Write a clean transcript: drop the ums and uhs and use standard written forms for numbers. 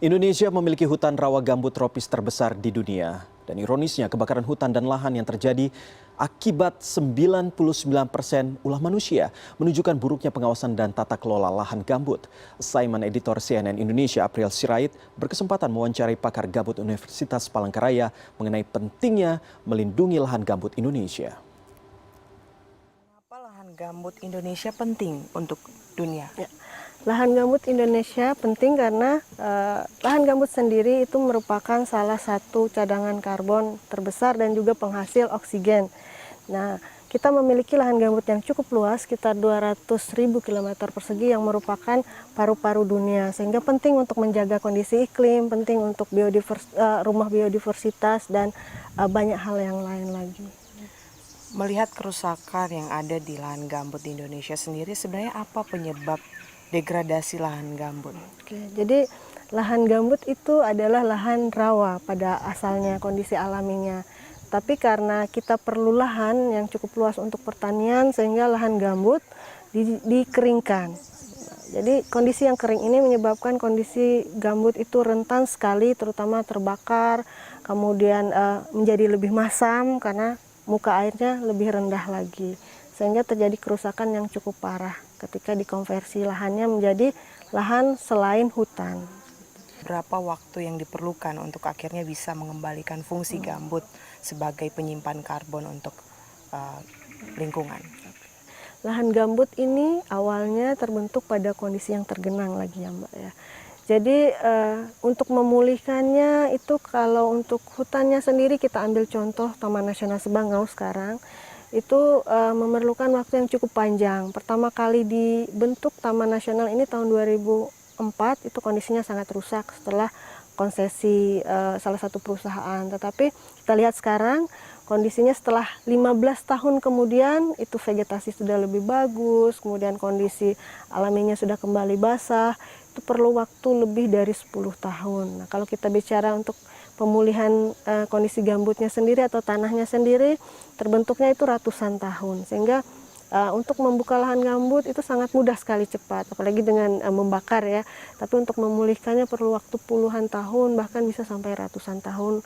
Indonesia memiliki hutan rawa gambut tropis terbesar di dunia. Dan ironisnya kebakaran hutan dan lahan yang terjadi akibat 99% ulah manusia menunjukkan buruknya pengawasan dan tata kelola lahan gambut. Simon, editor CNN Indonesia April Sirait berkesempatan mewawancarai pakar gambut Universitas Palangkaraya mengenai pentingnya melindungi lahan gambut Indonesia. Kenapa lahan gambut Indonesia penting untuk dunia? Ya. Lahan gambut Indonesia penting karena lahan gambut sendiri itu merupakan salah satu cadangan karbon terbesar dan juga penghasil oksigen. Nah, kita memiliki lahan gambut yang cukup luas, sekitar 200.000 km persegi yang merupakan paru-paru dunia. Sehingga penting untuk menjaga kondisi iklim, penting untuk rumah biodiversitas, dan banyak hal yang lain lagi. Melihat kerusakan yang ada di lahan gambut di Indonesia sendiri, sebenarnya apa penyebab degradasi lahan gambut? Oke, jadi lahan gambut itu adalah lahan rawa pada asalnya, kondisi alaminya. Tapi karena kita perlu lahan yang cukup luas untuk pertanian, sehingga lahan gambut dikeringkan. Jadi kondisi yang kering ini menyebabkan kondisi gambut itu rentan sekali, terutama terbakar, kemudian menjadi lebih masam karena muka airnya lebih rendah lagi. Sehingga terjadi kerusakan yang cukup parah ketika dikonversi lahannya menjadi lahan selain hutan. Berapa waktu yang diperlukan untuk akhirnya bisa mengembalikan fungsi gambut sebagai penyimpan karbon untuk lingkungan? Lahan gambut ini awalnya terbentuk pada kondisi yang tergenang lagi ya Mbak ya. Jadi untuk memulihkannya itu, kalau untuk hutannya sendiri kita ambil contoh Taman Nasional Sebangau sekarang, itu memerlukan waktu yang cukup panjang. Pertama kali dibentuk Taman Nasional ini tahun 2004, itu kondisinya sangat rusak setelah konsesi salah satu perusahaan. Tetapi kita lihat sekarang kondisinya setelah 15 tahun kemudian itu vegetasi sudah lebih bagus, kemudian kondisi alaminya sudah kembali basah, itu perlu waktu lebih dari 10 tahun. Nah, kalau kita bicara untuk pemulihan kondisi gambutnya sendiri atau tanahnya sendiri, terbentuknya itu ratusan tahun. Sehingga untuk membuka lahan gambut itu sangat mudah sekali, cepat, apalagi dengan membakar ya. Tapi untuk memulihkannya perlu waktu puluhan tahun, bahkan bisa sampai ratusan tahun.